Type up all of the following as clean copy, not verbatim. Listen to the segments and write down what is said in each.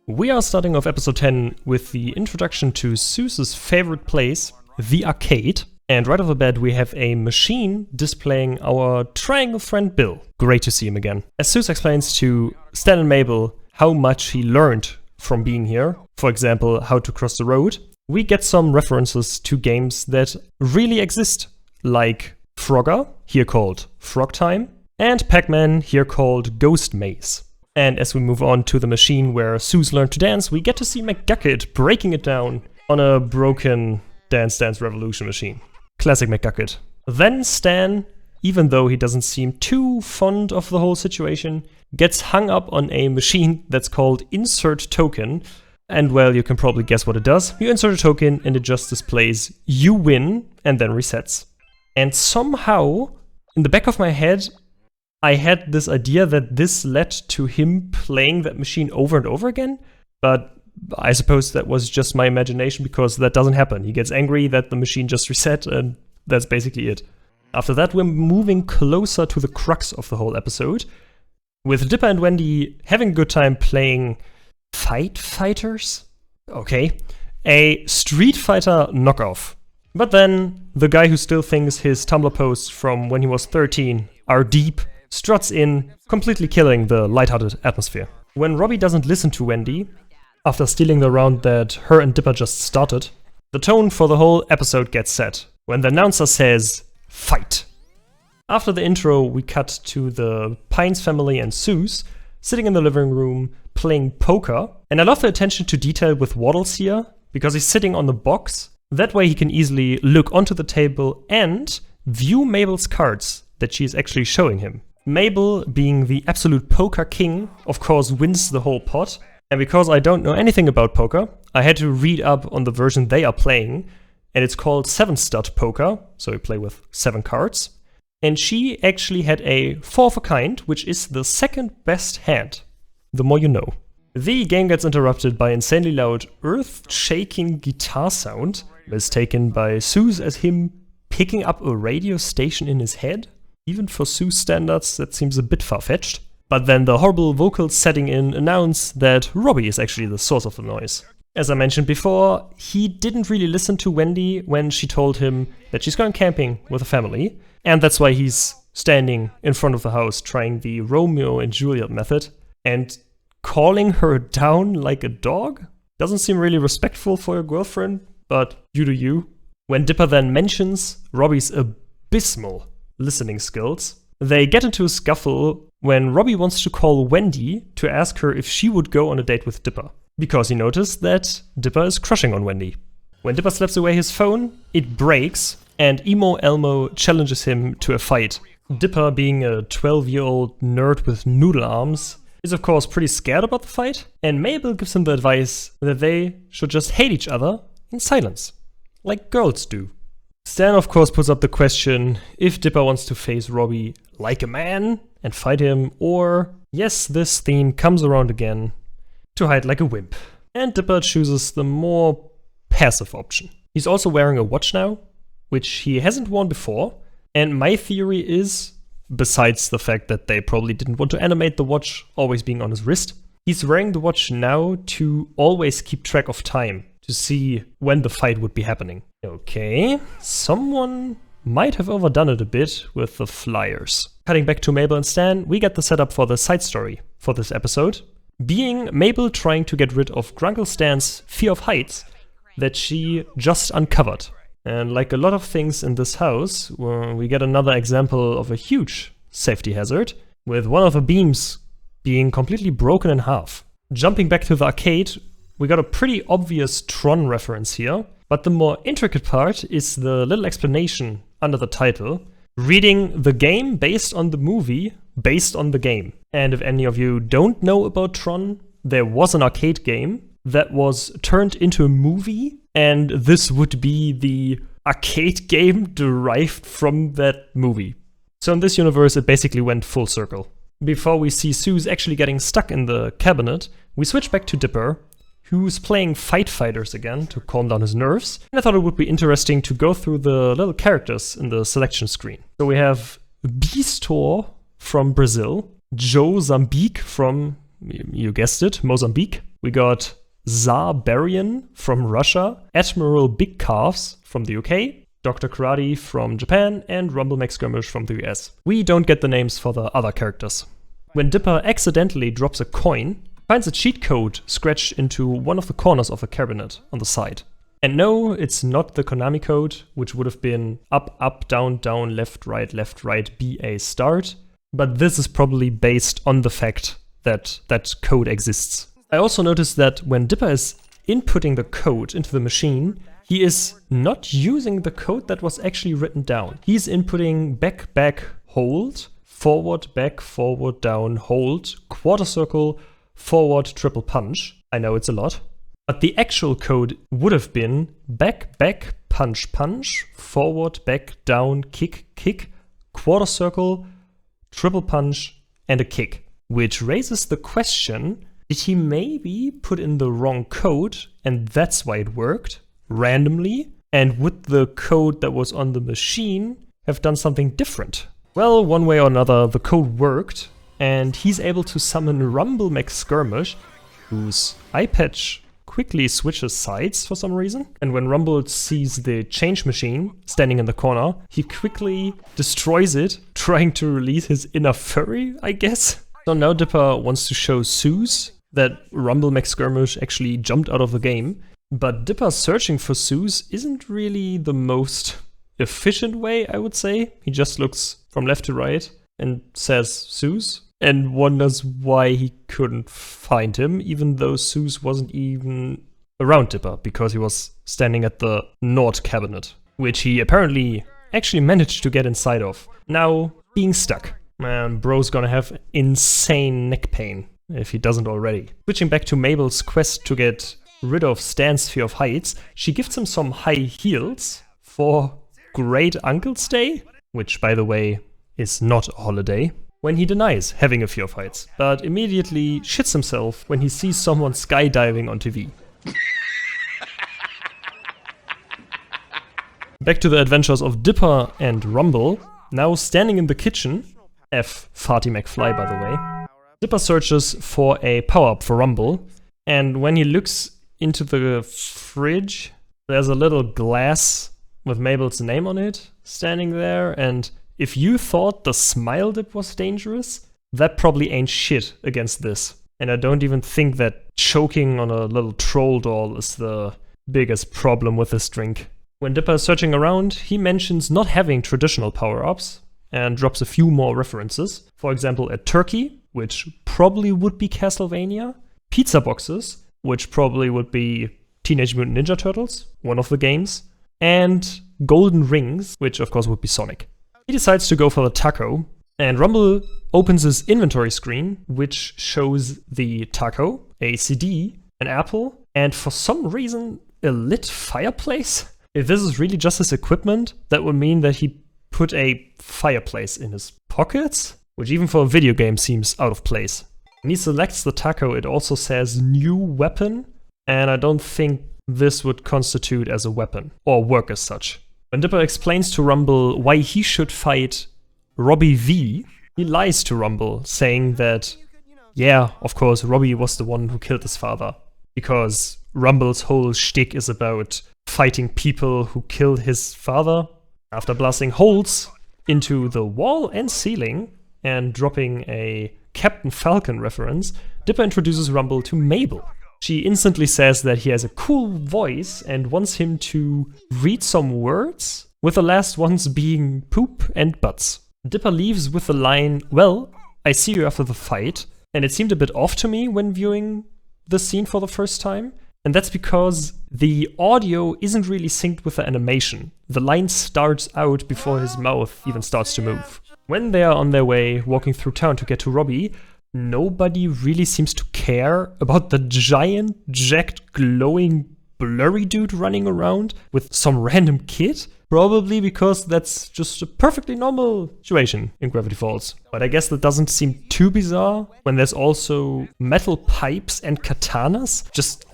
We are starting off episode 10 with the introduction to Sue's favorite place, the arcade. And right off the bat we have a machine displaying our triangle friend Bill. Great to see him again. As Sue explains to Stan and Mabel how much he learned from being here, for example, how to cross the road, we get some references to games that really exist, like Frogger, here called Frog Time, and Pac-Man, here called Ghost Maze. And as we move on to the machine where Sue's learned to dance, we get to see McGucket breaking it down on a broken Dance Dance Revolution machine. Classic McGucket. Then Stan, even though he doesn't seem too fond of the whole situation, gets hung up on a machine that's called Insert Token. And well, you can probably guess what it does. You insert a token and it just displays you win and then resets. And somehow, in the back of my head, I had this idea that this led to him playing that machine over and over again, but I suppose that was just my imagination because that doesn't happen. He gets angry that the machine just reset and that's basically it. After that, we're moving closer to the crux of the whole episode, with Dipper and Wendy having a good time playing Fight Fighters? Okay, a Street Fighter knockoff. But then, the guy who still thinks his Tumblr posts from when he was 13 are deep struts in, completely killing the lighthearted atmosphere. When Robbie doesn't listen to Wendy, after stealing the round that her and Dipper just started, the tone for the whole episode gets set, when the announcer says, "Fight!" After the intro, we cut to the Pines family and Sue's sitting in the living room playing poker, and I love the attention to detail with Waddles here, because he's sitting on the box. That way he can easily look onto the table and view Mabel's cards that she's actually showing him. Mabel, being the absolute poker king, of course wins the whole pot. And because I don't know anything about poker, I had to read up on the version they are playing. And it's called 7-stud poker, so you play with 7 cards. And she actually had a 4 of a kind, which is the second best hand. The more you know. The game gets interrupted by insanely loud, earth-shaking guitar sound, mistaken by Sue's as him picking up a radio station in his head. Even for Sue's standards, that seems a bit far-fetched. But then the horrible vocals setting in announce that Robbie is actually the source of the noise. As I mentioned before, he didn't really listen to Wendy when she told him that she's going camping with a family, and that's why he's standing in front of the house trying the Romeo and Juliet method, and calling her down like a dog? Doesn't seem really respectful for your girlfriend, but you do you. When Dipper then mentions Robbie's abysmal listening skills, they get into a scuffle when Robbie wants to call Wendy to ask her if she would go on a date with Dipper, because he noticed that Dipper is crushing on Wendy. When Dipper slaps away his phone, it breaks, and Emo Elmo challenges him to a fight. Dipper, being a 12-year-old nerd with noodle arms, is of course pretty scared about the fight, and Mabel gives him the advice that they should just hate each other in silence, like girls do. Stan of course puts up the question if Dipper wants to face Robbie like a man and fight him, or yes, this theme comes around again, to hide like a wimp. And Dipper chooses the more passive option. He's also wearing a watch now, which he hasn't worn before, and my theory is, besides the fact that they probably didn't want to animate the watch always being on his wrist, he's wearing the watch now to always keep track of time, to see when the fight would be happening. Okay, someone might have overdone it a bit with the flyers. Cutting back to Mabel and Stan, we get the setup for the side story for this episode, being Mabel trying to get rid of Grunkle Stan's fear of heights that she just uncovered. And like a lot of things in this house, we get another example of a huge safety hazard, with one of the beams being completely broken in half. Jumping back to the arcade, we got a pretty obvious Tron reference here, but the more intricate part is the little explanation under the title, reading the game based on the movie, based on the game. And if any of you don't know about Tron, there was an arcade game that was turned into a movie, and this would be the arcade game derived from that movie. So in this universe, it basically went full circle. Before we see Sue's actually getting stuck in the cabinet, we switch back to Dipper, who's playing Fight Fighters again to calm down his nerves. And I thought it would be interesting to go through the little characters in the selection screen. So we have Beastor from Brazil, Joe Zambique from, you guessed it, Mozambique. We got Tsar Barian from Russia, Admiral Big Calves from the UK, Dr. Karate from Japan, and Rumble McSkirmish from the US. We don't get the names for the other characters. When Dipper accidentally drops a coin, he finds a cheat code scratched into one of the corners of a cabinet on the side. And no, it's not the Konami code, which would have been up, up, down, down, left, right, BA start. But this is probably based on the fact that that code exists. I also noticed that when Dipper is inputting the code into the machine, he is not using the code that was actually written down. He's inputting back, back, hold, forward, back, forward, down, hold, quarter circle, forward, triple punch. I know it's a lot. But the actual code would have been back, back, punch, punch, forward, back, down, kick, kick, quarter circle, triple punch, and a kick. Which raises the question, did he maybe put in the wrong code and that's why it worked randomly? And would the code that was on the machine have done something different? Well, one way or another, the code worked, and he's able to summon Rumble McSkirmish, whose eye patch quickly switches sides for some reason. And when Rumble sees the change machine standing in the corner, he quickly destroys it, trying to release his inner furry, I guess. So now Dipper wants to show Zeus that Rumble McSkirmish actually jumped out of the game. But Dipper searching for Zeus isn't really the most efficient way, I would say. He just looks from left to right and says Zeus, and wonders why he couldn't find him, even though Zeus wasn't even around Dipper, because he was standing at the Nord cabinet, which he apparently actually managed to get inside of. Now, being stuck. Man, bro's gonna have insane neck pain, if he doesn't already. Switching back to Mabel's quest to get rid of Stan's fear of heights, she gives him some high heels for Great Uncle's Day, which, by the way, is not a holiday, when he denies having a fear of heights, but immediately shits himself when he sees someone skydiving on TV. Back to the adventures of Dipper and Rumble, now standing in the kitchen, F. Farty McFly by the way. Dipper searches for a power-up for Rumble, and when he looks into the fridge, there's a little glass with Mabel's name on it standing there, and if you thought the smile dip was dangerous, that probably ain't shit against this. And I don't even think that choking on a little troll doll is the biggest problem with this drink. When Dipper is searching around, he mentions not having traditional power-ups and drops a few more references. For example, a turkey, which probably would be Castlevania, pizza boxes, which probably would be Teenage Mutant Ninja Turtles, one of the games, and golden rings, which of course would be Sonic. He decides to go for the taco, and Rumble opens his inventory screen, which shows the taco, a CD, an apple, and for some reason, a lit fireplace. If this is really just his equipment, that would mean that he put a fireplace in his pockets, which even for a video game seems out of place. When he selects the taco, it also says new weapon, and I don't think this would constitute as a weapon, or work as such. When Dipper explains to Rumble why he should fight Robbie V, he lies to Rumble, saying that, yeah, of course, Robbie was the one who killed his father, because Rumble's whole shtick is about fighting people who killed his father. After blasting holes into the wall and ceiling and dropping a Captain Falcon reference, Dipper introduces Rumble to Mabel. She instantly says that he has a cool voice and wants him to read some words, with the last ones being poop and butts. Dipper leaves with the line, well, I see you after the fight, and it seemed a bit off to me when viewing the scene for the first time. And that's because the audio isn't really synced with the animation. The line starts out before his mouth even starts to move. When they are on their way walking through town to get to Robbie, nobody really seems to care about the giant, jacked, glowing, blurry dude running around with some random kid. Probably because that's just a perfectly normal situation in Gravity Falls. But I guess that doesn't seem too bizarre when there's also metal pipes and katanas just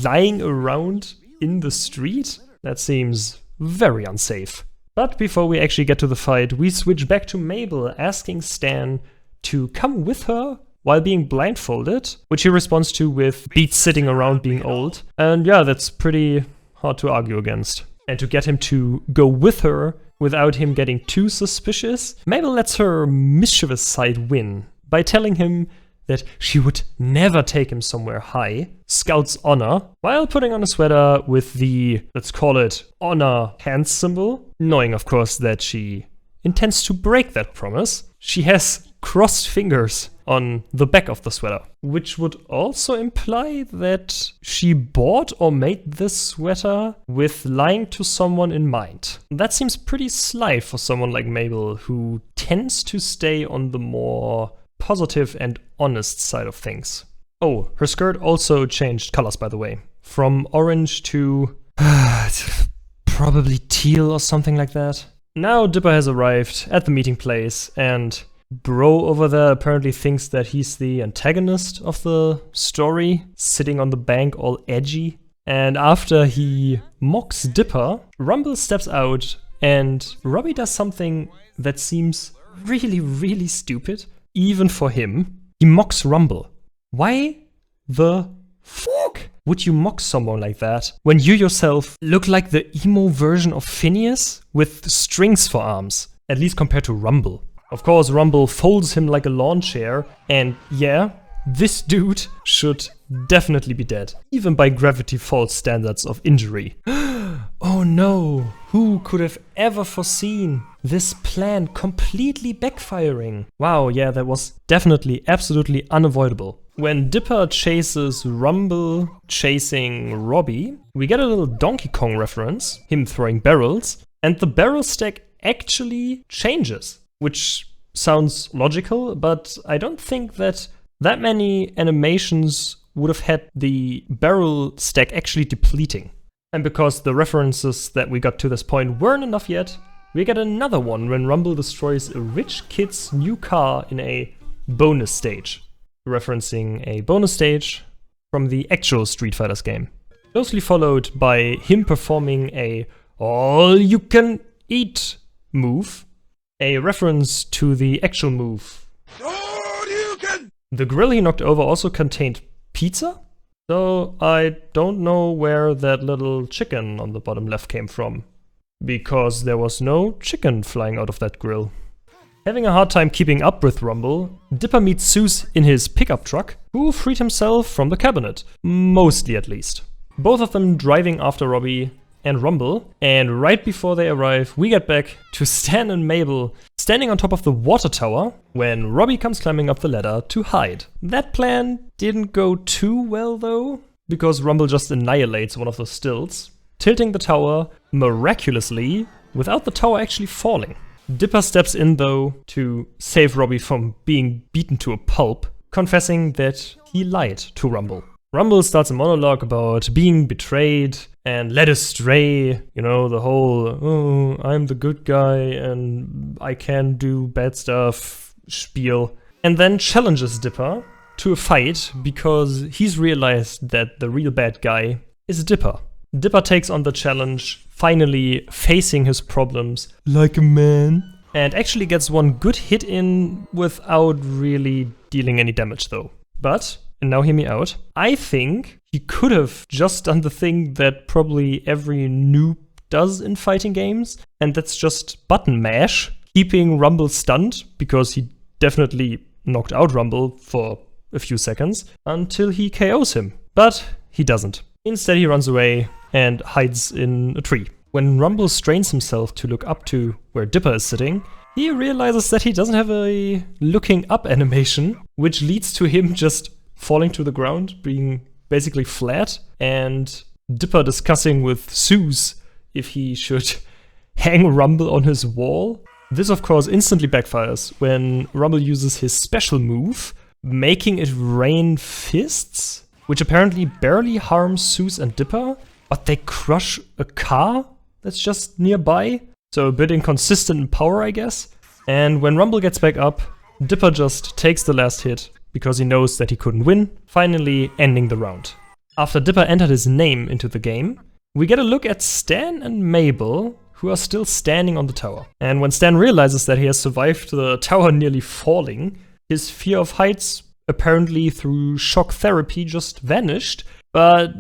lying around in the street. That seems very unsafe. But before we actually get to the fight, we switch back to Mabel asking Stan to come with her while being blindfolded, which he responds to with beats sitting around being old. And yeah, that's pretty hard to argue against. And to get him to go with her without him getting too suspicious, Mabel lets her mischievous side win by telling him that she would never take him somewhere high, Scout's honor, while putting on a sweater with the, let's call it, honor hand symbol, knowing of course that she intends to break that promise. She has crossed fingers on the back of the sweater, which would also imply that she bought or made this sweater with lying to someone in mind. That seems pretty sly for someone like Mabel, who tends to stay on the more positive and honest side of things. Oh, her skirt also changed colors, by the way, from orange to probably teal or something like that. Now Dipper has arrived at the meeting place, and Bro over there apparently thinks that he's the antagonist of the story, sitting on the bank all edgy. And after he mocks Dipper, Rumble steps out and Robbie does something that seems really, really stupid, even for him. He mocks Rumble. Why the fuck would you mock someone like that when you yourself look like the emo version of Phineas with strings for arms, at least compared to Rumble? Of course, Rumble folds him like a lawn chair, and yeah, this dude should definitely be dead, even by Gravity Falls standards of injury. Oh no, who could have ever foreseen this plan completely backfiring? Wow, yeah, that was definitely absolutely unavoidable. When Dipper chases Rumble chasing Robbie, we get a little Donkey Kong reference, him throwing barrels, and the barrel stack actually changes, which sounds logical, but I don't think that many animations would have had the barrel stack actually depleting. And because the references that we got to this point weren't enough yet, we get another one when Rumble destroys a rich kid's new car in a bonus stage, referencing a bonus stage from the actual Street Fighters game. Closely followed by him performing a all-you-can-eat move, a reference to the actual move. The grill he knocked over also contained pizza? So I don't know where that little chicken on the bottom left came from, because there was no chicken flying out of that grill. Having a hard time keeping up with Rumble, Dipper meets Zeus in his pickup truck, who freed himself from the cabinet, mostly at least. Both of them driving after Robbie and Rumble, and right before they arrive, we get back to Stan and Mabel standing on top of the water tower when Robbie comes climbing up the ladder to hide. That plan didn't go too well though, because Rumble just annihilates one of the stilts, tilting the tower miraculously without the tower actually falling. Dipper steps in though to save Robbie from being beaten to a pulp, confessing that he lied to Rumble. Rumble starts a monologue about being betrayed and led astray, you know, the whole, oh, I'm the good guy and I can do bad stuff spiel, and then challenges Dipper to a fight because he's realized that the real bad guy is Dipper. Dipper takes on the challenge, finally facing his problems like a man, and actually gets one good hit in without really dealing any damage though. But, and now hear me out, I think he could have just done the thing that probably every noob does in fighting games, and that's just button mash, keeping Rumble stunned, because he definitely knocked out Rumble for a few seconds, until he KOs him. But he doesn't. Instead he runs away and hides in a tree. When Rumble strains himself to look up to where Dipper is sitting, he realizes that he doesn't have a looking up animation, which leads to him just falling to the ground, being basically flat, and Dipper discussing with Zeus if he should hang Rumble on his wall. This of course instantly backfires when Rumble uses his special move, making it rain fists, which apparently barely harms Zeus and Dipper, but they crush a car that's just nearby, so a bit inconsistent in power, I guess. And when Rumble gets back up, Dipper just takes the last hit, because he knows that he couldn't win, finally ending the round. After Dipper entered his name into the game, we get a look at Stan and Mabel, who are still standing on the tower. And when Stan realizes that he has survived the tower nearly falling, his fear of heights apparently through shock therapy just vanished. But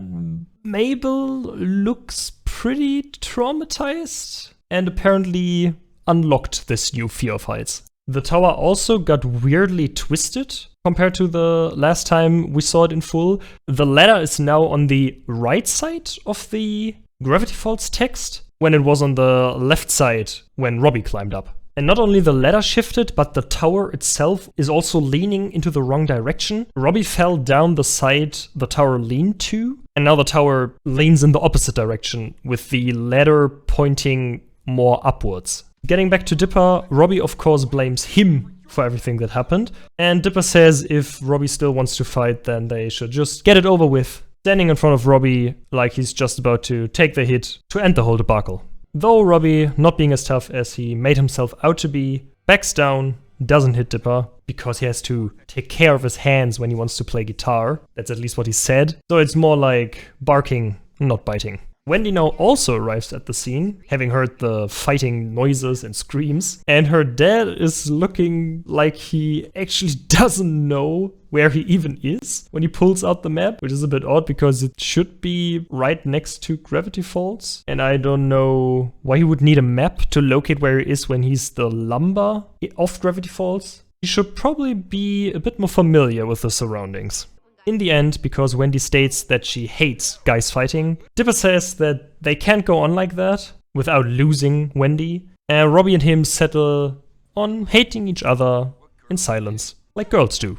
Mabel looks pretty traumatized and apparently unlocked this new fear of heights. The tower also got weirdly twisted compared to the last time we saw it in full. The ladder is now on the right side of the Gravity Falls text, when it was on the left side when Robbie climbed up. And not only the ladder shifted, but the tower itself is also leaning into the wrong direction. Robbie fell down the side the tower leaned to, and now the tower leans in the opposite direction, with the ladder pointing more upwards. Getting back to Dipper, Robbie of course blames him for everything that happened, and Dipper says if Robbie still wants to fight, then they should just get it over with, standing in front of Robbie like he's just about to take the hit to end the whole debacle. Though Robbie, not being as tough as he made himself out to be, backs down, doesn't hit Dipper, because he has to take care of his hands when he wants to play guitar. That's at least what he said. So it's more like barking, not biting. Wendy now also arrives at the scene, having heard the fighting noises and screams, and her dad is looking like he actually doesn't know where he even is when he pulls out the map, which is a bit odd because it should be right next to Gravity Falls, and I don't know why he would need a map to locate where he is when he's the lumber of Gravity Falls. He should probably be a bit more familiar with the surroundings. In the end, because Wendy states that she hates guys fighting, Dipper says that they can't go on like that without losing Wendy, and Robbie and him settle on hating each other in silence, like girls do.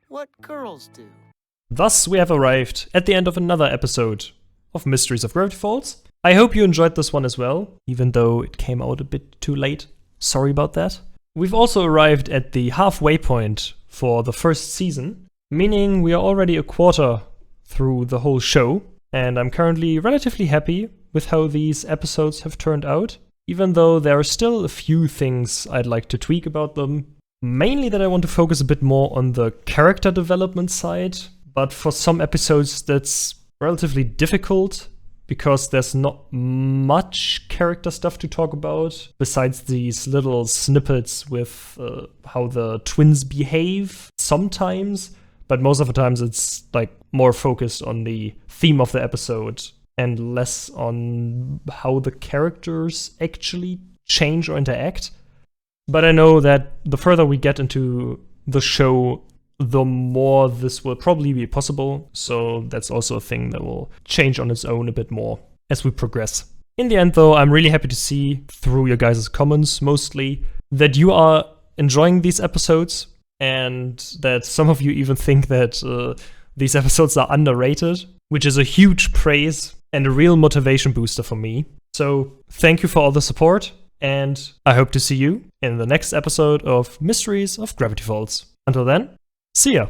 What girls do. Thus, we have arrived at the end of another episode of Mysteries of Gravity Falls. I hope you enjoyed this one as well, even though it came out a bit too late. Sorry about that. We've also arrived at the halfway point for the first season, meaning we are already a quarter through the whole show, and I'm currently relatively happy with how these episodes have turned out, even though there are still a few things I'd like to tweak about them. Mainly that I want to focus a bit more on the character development side, but for some episodes that's relatively difficult because there's not much character stuff to talk about besides these little snippets with how the twins behave sometimes. But most of the times it's like more focused on the theme of the episode and less on how the characters actually change or interact. But I know that the further we get into the show, the more this will probably be possible. So that's also a thing that will change on its own a bit more as we progress. In the end though, I'm really happy to see, through your guys' comments mostly, that you are enjoying these episodes, and that some of you even think that these episodes are underrated, which is a huge praise and a real motivation booster for me. So thank you for all the support, and I hope to see you in the next episode of Mysteries of Gravity Falls. Until then, see ya!